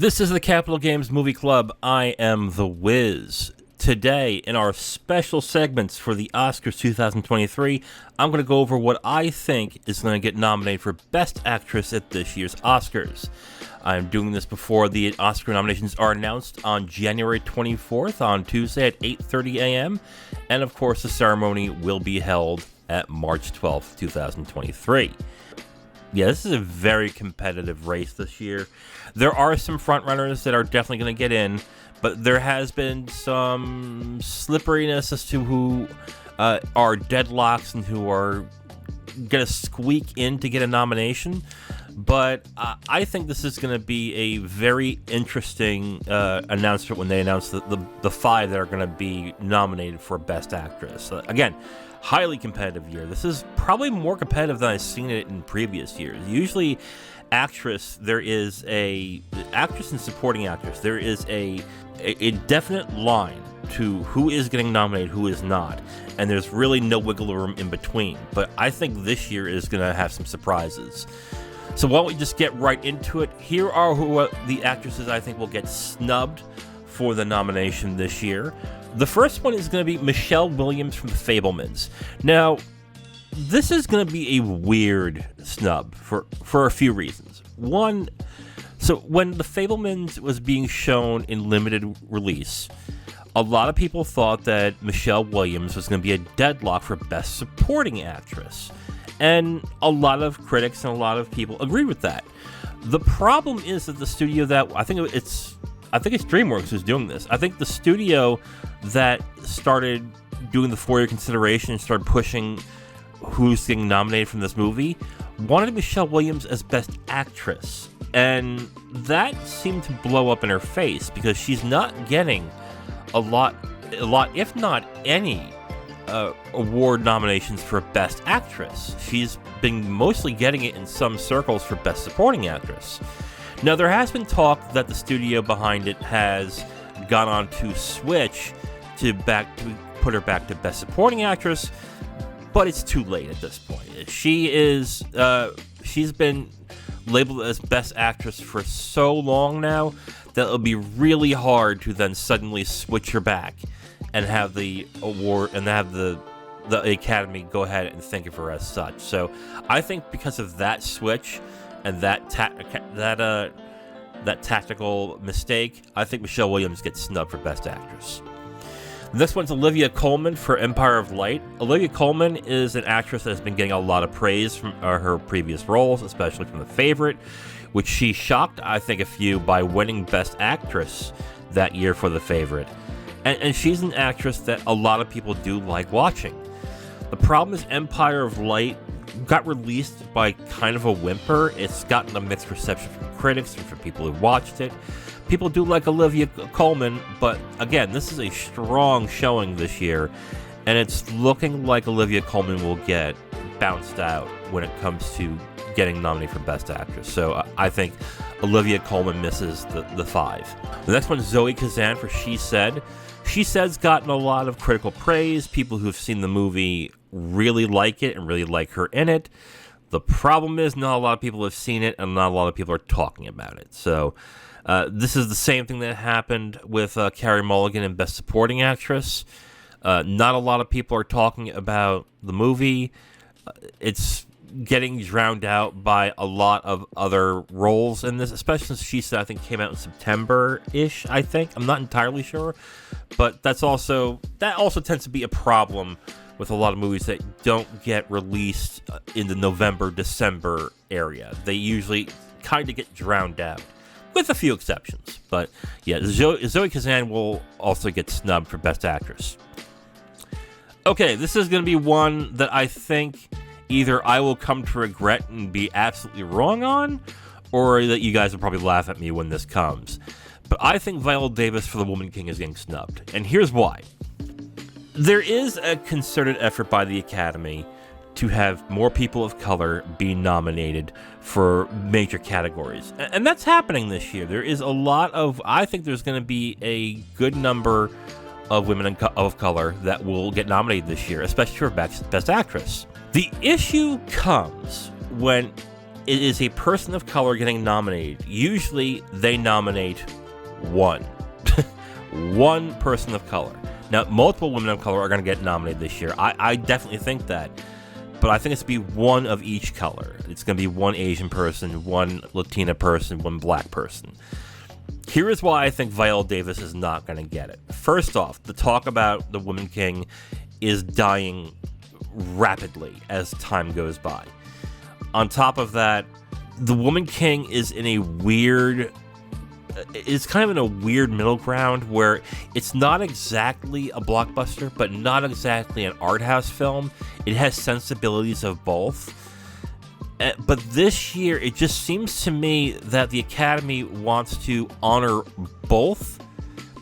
This is the Capital Games Movie Club. I am The Wiz. Today, in our special segments for the Oscars 2023, I'm going to go over what I think is going to get nominated for Best Actress at this year's Oscars. I'm doing this before the Oscar nominations are announced on January 24th on Tuesday at 8:30 a.m. And of course, the ceremony will be held at March 12th, 2023. Yeah, this is a very competitive race this year. There are some frontrunners that are definitely going to get in, but there has been some slipperiness as to who are deadlocks and who are going to squeak in to get a nomination. But I think this is going to be a very interesting announcement when they announce the five that are going to be nominated for Best Actress. Again, highly competitive year. This is probably more competitive than I've seen it in previous years. Usually, actress and supporting actress, there is a definite line to who is getting nominated, who is not, and there's really no wiggle room in between. But I think this year is going to have some surprises. So why don't we just get right into it? Here are who the actresses I think will get snubbed for the nomination this year. The first one is going to be Michelle Williams from The Fabelmans. Now, this is going to be a weird snub for a few reasons. One, so when The Fabelmans was being shown in limited release, a lot of people thought that Michelle Williams was going to be a deadlock for Best Supporting Actress. And a lot of critics and a lot of people agree with that. The problem is that the studio that I think it's DreamWorks who's doing this. I think the studio that started doing the for your consideration and started pushing who's getting nominated from this movie wanted Michelle Williams as Best Actress. And that seemed to blow up in her face because she's not getting a lot, if not any, award nominations for Best Actress. She's been mostly getting it in some circles for Best Supporting Actress. Now, there has been talk that the studio behind it has gone on to switch to put her back to Best Supporting Actress, but it's too late at this point. She's been labeled as Best Actress for so long now that it'll be really hard to then suddenly switch her back and have the award and have the Academy go ahead and think of her as such. So I think because of that switch and that tactical mistake, I think Michelle Williams gets snubbed for Best Actress. This one's Olivia Colman for Empire of Light. Olivia Colman is an actress that has been getting a lot of praise from her previous roles, especially from The Favorite, which she shocked, I think, a few by winning Best Actress that year for The Favorite. And she's an actress that a lot of people do like watching. The problem is Empire of Light got released by kind of a whimper. It's gotten a mixed reception from critics and from people who watched it. People do like Olivia Colman, but again, this is a strong showing this year, and it's looking like Olivia Colman will get bounced out when it comes to getting nominated for Best Actress. So I think Olivia Colman misses the five. The next one is Zoe Kazan for She Said. She Said's gotten a lot of critical praise. People who've seen the movie really like it and really like her in it. The problem is not a lot of people have seen it and not a lot of people are talking about it. So this is the same thing that happened with Carey Mulligan in Best Supporting Actress. Not a lot of people are talking about the movie. It's getting drowned out by a lot of other roles in this, especially since She Said, I think, came out in September-ish, I think. I'm not entirely sure. But that also tends to be a problem with a lot of movies that don't get released in the November-December area. They usually kind of get drowned out, with a few exceptions. But yeah, Zoe Kazan will also get snubbed for Best Actress. Okay, this is going to be one that I think either I will come to regret and be absolutely wrong on, or that you guys will probably laugh at me when this comes. But I think Viola Davis for The Woman King is getting snubbed, and here's why. There is a concerted effort by the Academy to have more people of color be nominated for major categories. And that's happening this year. There is a lot of, I think there's going to be a good number of women of color that will get nominated this year, especially for Best Actress. The issue comes when it is a person of color getting nominated. Usually they nominate one. One person of color. Now, multiple women of color are going to get nominated this year. I definitely think that. But I think it's going to be one of each color. It's going to be one Asian person, one Latina person, one black person. Here is why I think Viola Davis is not going to get it. First off, the talk about the Woman King is dying rapidly as time goes by. On top of that, the Woman King is in a weird... It's kind of in a weird middle ground where it's not exactly a blockbuster, but not exactly an art house film. It has sensibilities of both. But this year, it just seems to me that the Academy wants to honor both,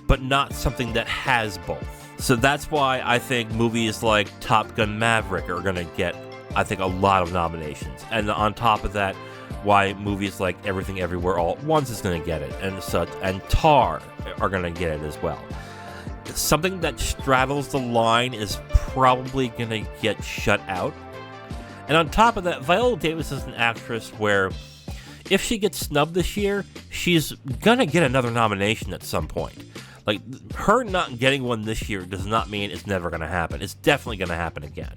but not something that has both. So that's why I think movies like Top Gun Maverick are going to get, I think, a lot of nominations. And on top of that, why movies like Everything Everywhere All at Once is going to get it, and such, and Tar are going to get it as well. Something that straddles the line is probably going to get shut out. And on top of that, Viola Davis is an actress where if she gets snubbed this year, she's going to get another nomination at some point. Like, her not getting one this year does not mean it's never going to happen. It's definitely going to happen again.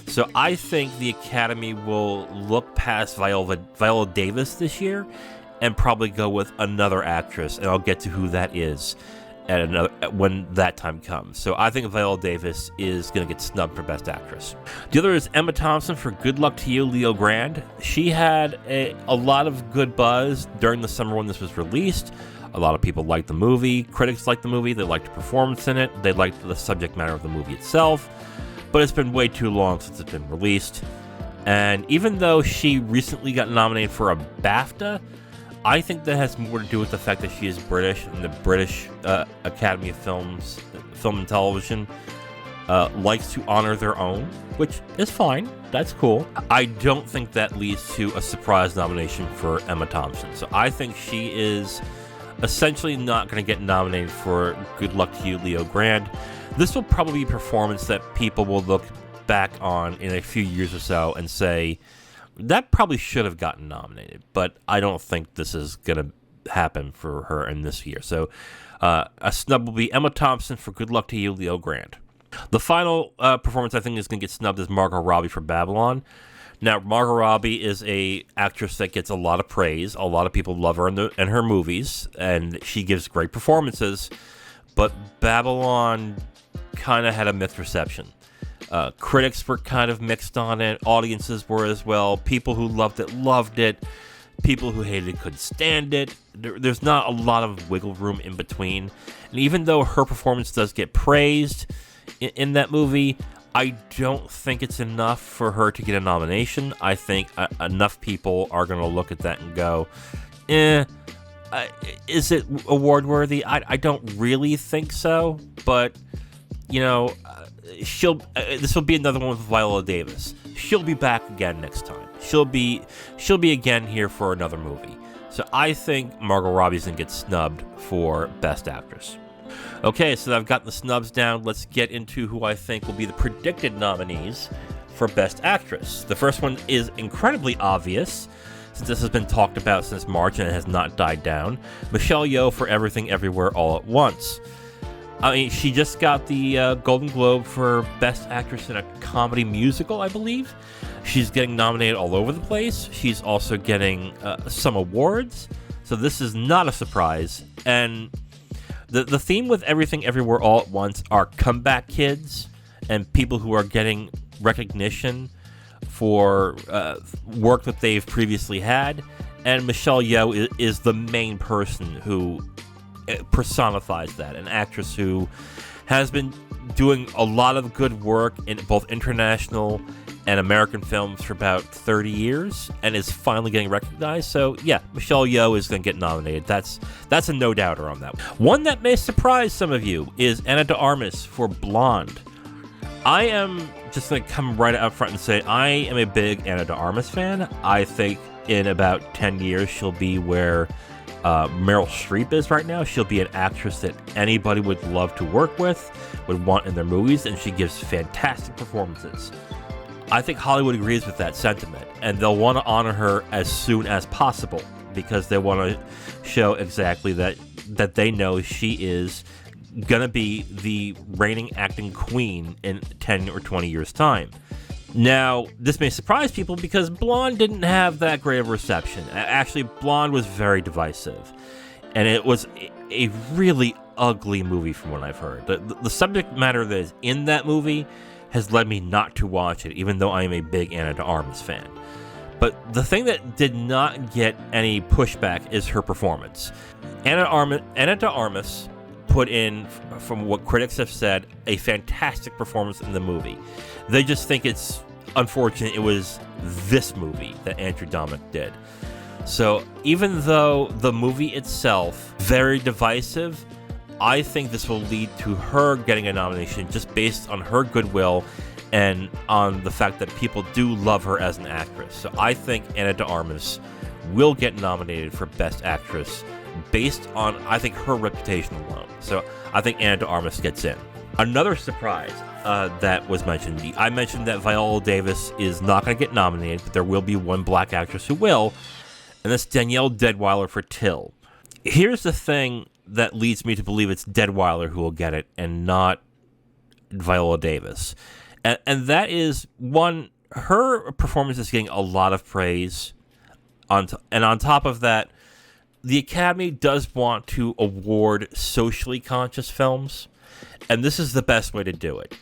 So I think the Academy will look past Viola Davis this year and probably go with another actress, and I'll get to who that is when that time comes. So I think Viola Davis is going to get snubbed for Best Actress. The other is Emma Thompson for Good Luck to You, Leo Grande. She had a lot of good buzz during the summer when this was released. A lot of people liked the movie. Critics liked the movie. They liked the performance in it. They liked the subject matter of the movie itself. But it's been way too long since it's been released. And even though she recently got nominated for a BAFTA, I think that has more to do with the fact that she is British, and the British Academy of Film and Television likes to honor their own, which is fine. That's cool. I don't think that leads to a surprise nomination for Emma Thompson. So I think she is essentially not going to get nominated for Good Luck to You, Leo Grande. This will probably be a performance that people will look back on in a few years or so and say, that probably should have gotten nominated, but I don't think this is going to happen for her in this year. So a snub will be Emma Thompson for Good Luck to You, Leo Grande. The final performance I think is going to get snubbed is Margot Robbie for Babylon. Now, Margot Robbie is a actress that gets a lot of praise. A lot of people love her in her movies, and she gives great performances, but Babylon kind of had a mixed reception. Critics were kind of mixed on it. Audiences were as well. People who loved it. People who hated it couldn't stand it. There's not a lot of wiggle room in between. And even though her performance does get praised in that movie, I don't think it's enough for her to get a nomination. I think enough people are going to look at that and go, is it award worthy? I don't really think so, but you know, this will be another one with Viola Davis. She'll be back again next time. She'll be again here for another movie. So I think Margot Robbie's gonna get snubbed for Best Actress. Okay, so I've got the snubs down. Let's get into who I think will be the predicted nominees for Best Actress. The first one is incredibly obvious, since this has been talked about since March and it has not died down. Michelle Yeoh for Everything Everywhere All at Once. I mean, she just got the Golden Globe for Best Actress in a Comedy Musical, I believe. She's getting nominated all over the place. She's also getting some awards. So this is not a surprise. And the theme with Everything Everywhere All at Once are comeback kids and people who are getting recognition for work that they've previously had. And Michelle Yeoh is the main person who personifies that, an actress who has been doing a lot of good work in both international and American films for about 30 years and is finally getting recognized. So yeah, Michelle Yeoh is going to get nominated. That's a no-doubter on that. One that may surprise some of you is Ana de Armas for Blonde. I am just going to come right out front and say I am a big Ana de Armas fan. I think in about 10 years she'll be where Meryl Streep is right now. She'll be an actress that anybody would love to work with, would want in their movies, and she gives fantastic performances. I think Hollywood agrees with that sentiment, and they'll want to honor her as soon as possible because they want to show exactly that they know she is going to be the reigning acting queen in 10 or 20 years' time. Now, this may surprise people because Blonde didn't have that great of a reception. Actually, Blonde was very divisive, and it was a really ugly movie from what I've heard. The subject matter that is in that movie has led me not to watch it, even though I am a big Ana de Armas fan. But the thing that did not get any pushback is her performance. Ana de Armas put in, from what critics have said, a fantastic performance in the movie. They just think it's unfortunate it was this movie that Andrew Dominik did. So even though the movie itself very divisive, I think this will lead to her getting a nomination just based on her goodwill and on the fact that people do love her as an actress. So I think Ana de Armas will get nominated for Best Actress based on, I think, her reputation alone. So I think Ana de Armas gets in. Another surprise that was mentioned, I mentioned that Viola Davis is not going to get nominated, but there will be one black actress who will, and that's Danielle Deadwyler for Till. Here's the thing that leads me to believe it's Deadwyler who will get it and not Viola Davis. And that is, one, her performance is getting a lot of praise. And on top of that, the Academy does want to award socially conscious films, and this is the best way to do it.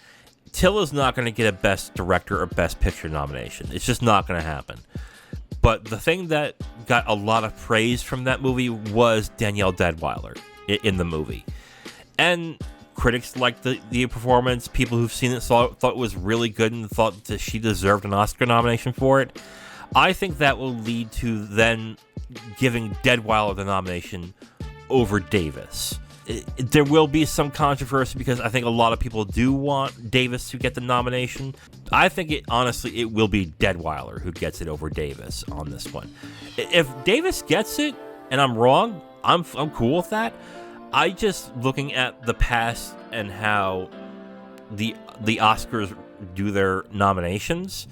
Till is not going to get a Best Director or Best Picture nomination. It's just not going to happen. But the thing that got a lot of praise from that movie was Danielle Deadwyler in the movie. And critics liked the performance. People who've seen it thought it was really good and thought that she deserved an Oscar nomination for it. I think that will lead to then giving Deadwyler the nomination over Davis. There will be some controversy because I think a lot of people do want Davis to get the nomination. I think honestly it will be Deadwyler who gets it over Davis on this one. If Davis gets it and I'm wrong, I'm cool with that. I just, looking at the past and how the Oscars do their nominations,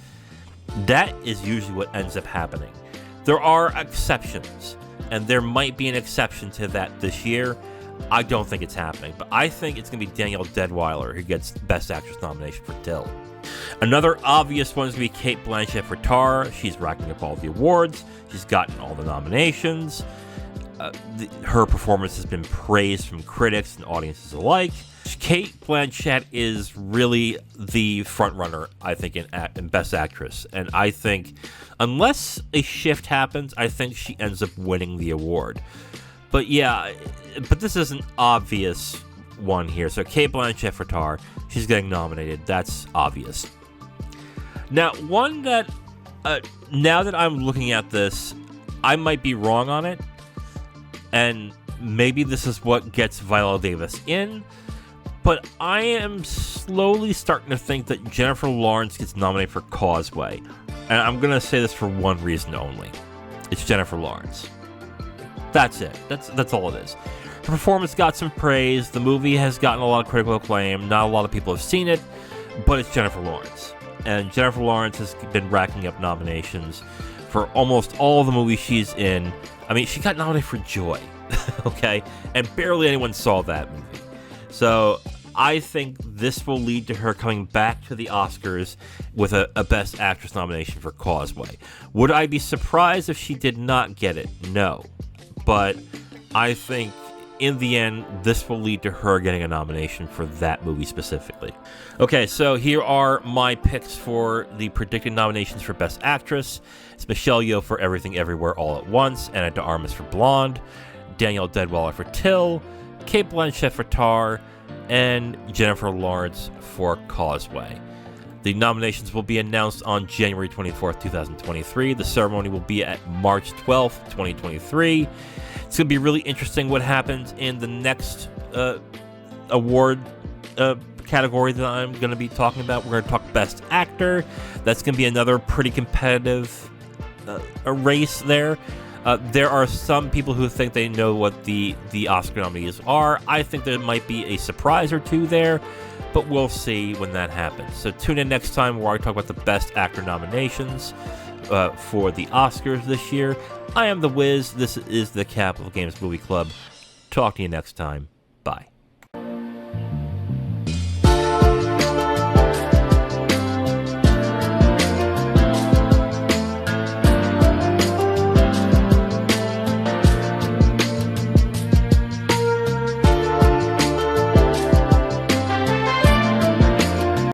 that is usually what ends up happening. There are exceptions, and there might be an exception to that this year. I don't think it's happening, but I think it's going to be Danielle Deadwyler who gets Best Actress nomination for Till. Another obvious one is going to be Cate Blanchett for Tar. She's racking up all the awards. She's gotten all the nominations. Her performance has been praised from critics and audiences alike. Cate Blanchett is really the front-runner, I think, in Best Actress. And I think, unless a shift happens, I think she ends up winning the award. But yeah, but this is an obvious one here. So Cate Blanchett for Tar, she's getting nominated. That's obvious. Now, one that, now that I'm looking at this, I might be wrong on it. And maybe this is what gets Viola Davis in. But I am slowly starting to think that Jennifer Lawrence gets nominated for Causeway. And I'm going to say this for one reason only. It's Jennifer Lawrence. That's it. That's all it is. Her performance got some praise. The movie has gotten a lot of critical acclaim. Not a lot of people have seen it, but it's Jennifer Lawrence. And Jennifer Lawrence has been racking up nominations for almost all the movies she's in. I mean, she got nominated for Joy, okay? And barely anyone saw that movie. So I think this will lead to her coming back to the Oscars with a Best Actress nomination for Causeway. Would I be surprised if she did not get it? No. But I think in the end, this will lead to her getting a nomination for that movie specifically. Okay, so here are my picks for the predicted nominations for Best Actress. It's Michelle Yeoh for Everything Everywhere All at Once, Ana de Armas for Blonde, Danielle Deadwyler for Till, Cate Blanchett for Tar, and Jennifer Lawrence for Causeway. The nominations will be announced on January 24th, 2023. The ceremony will be at March 12th, 2023. It's going to be really interesting what happens in the next award category that I'm going to be talking about. We're going to talk Best Actor. That's going to be another pretty competitive race there. There are some people who think they know what the Oscar nominees are. I think there might be a surprise or two there. but we'll see when that happens. So tune in next time where I talk about the Best Actor nominations for the Oscars this year. I am The Wiz. This is the Capital Games Movie Club. Talk to you next time. Bye.